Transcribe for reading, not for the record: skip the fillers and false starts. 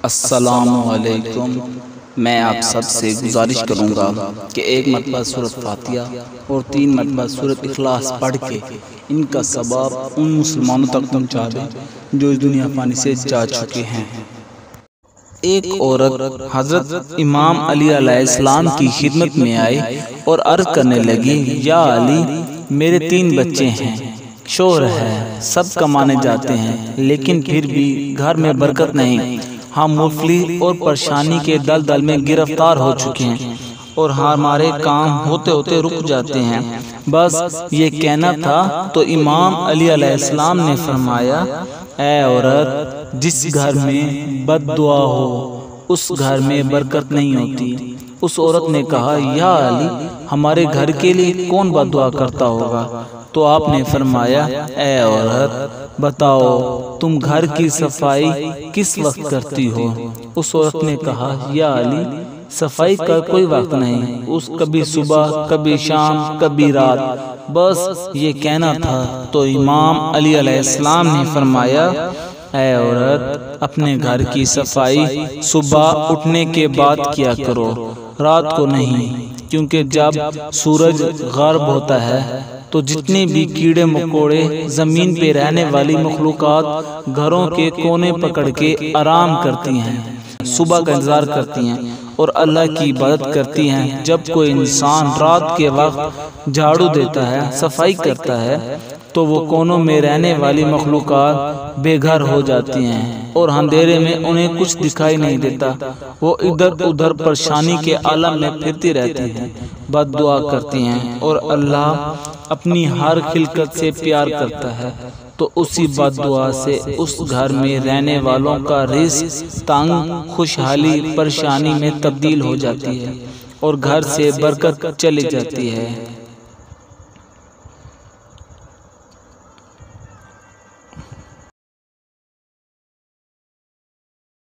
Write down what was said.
السلام علیکم۔ میں آپ سب سے گزارش کروں گا کہ ایک مرتبہ سورۃ فاتحہ اور 3 مرتبہ سورۃ اخلاص پڑھ کے ان کا ثواب ان مسلمانوں تک پہنچا دیں جو اس دنیا فانی سے جا چکے ہیں۔ ایک عورت حضرت امام علی علیہ السلام کی خدمت میں آئی اور عرض کرنے لگی، یا علی، میرے 3 بچے ہیں، شوہر ہے، سب کمانے جاتے ہیں، لیکن پھر بھی گھر میں برکت نہیں۔ ہم مفلس اور پریشانی کے دلدل میں گرفتار ہو چکے ہیں اور ہمارے کام ہوتے ہوتے رک جاتے ہیں۔ بس یہ کہنا تھا تو امام علی علیہ السلام نے فرمایا، اے عورت، جس گھر میں بد دعا ہو اس گھر میں برکت نہیں ہوتی۔ اس عورت نے کہا، یا علی، ہمارے گھر کے لیے کون بد دعا کرتا ہوگا؟ تو آپ نے فرمایا، اے عورت، بتاؤ تم گھر کی صفائی کس وقت کرتی ہو؟ اس عورت نے کہا، یا علی، صفائی کا کوئی وقت نہیں، اس کبھی صبح، کبھی شام، کبھی رات، بس یہ کہنا تھا۔ تو امام علی علیہ السلام نے فرمایا، اے عورت، اپنے گھر کی صفائی صبح اٹھنے کے بعد کیا کرو، رات کو نہیں، کیونکہ جب سورج غرب ہوتا ہے تو جتنے بھی کیڑے مکوڑے زمین پہ رہنے والی مخلوقات گھروں کے کونے پکڑ کے آرام کرتی ہیں، صبح کا انتظار کرتی ہیں اور اللہ کی عبادت کرتی ہیں۔ جب کوئی انسان رات کے وقت جھاڑو دیتا ہے، صفائی کرتا ہے، تو وہ کونوں میں رہنے والی مخلوقات بے گھر ہو جاتی ہیں اور اندھیرے میں انہیں کچھ دکھائی نہیں دیتا۔ وہ ادھر ادھر پریشانی کے عالم میں پھرتی رہتی ہیں، بد دعا کرتی ہیں، اور اللہ اپنی ہر خلقت سے پیار کرتا ہے، تو اسی بد دعا سے اس گھر میں رہنے والوں کا رزق تنگ، خوشحالی پریشانی میں تبدیل ہو جاتی ہے اور گھر سے برکت چلی جاتی ہے۔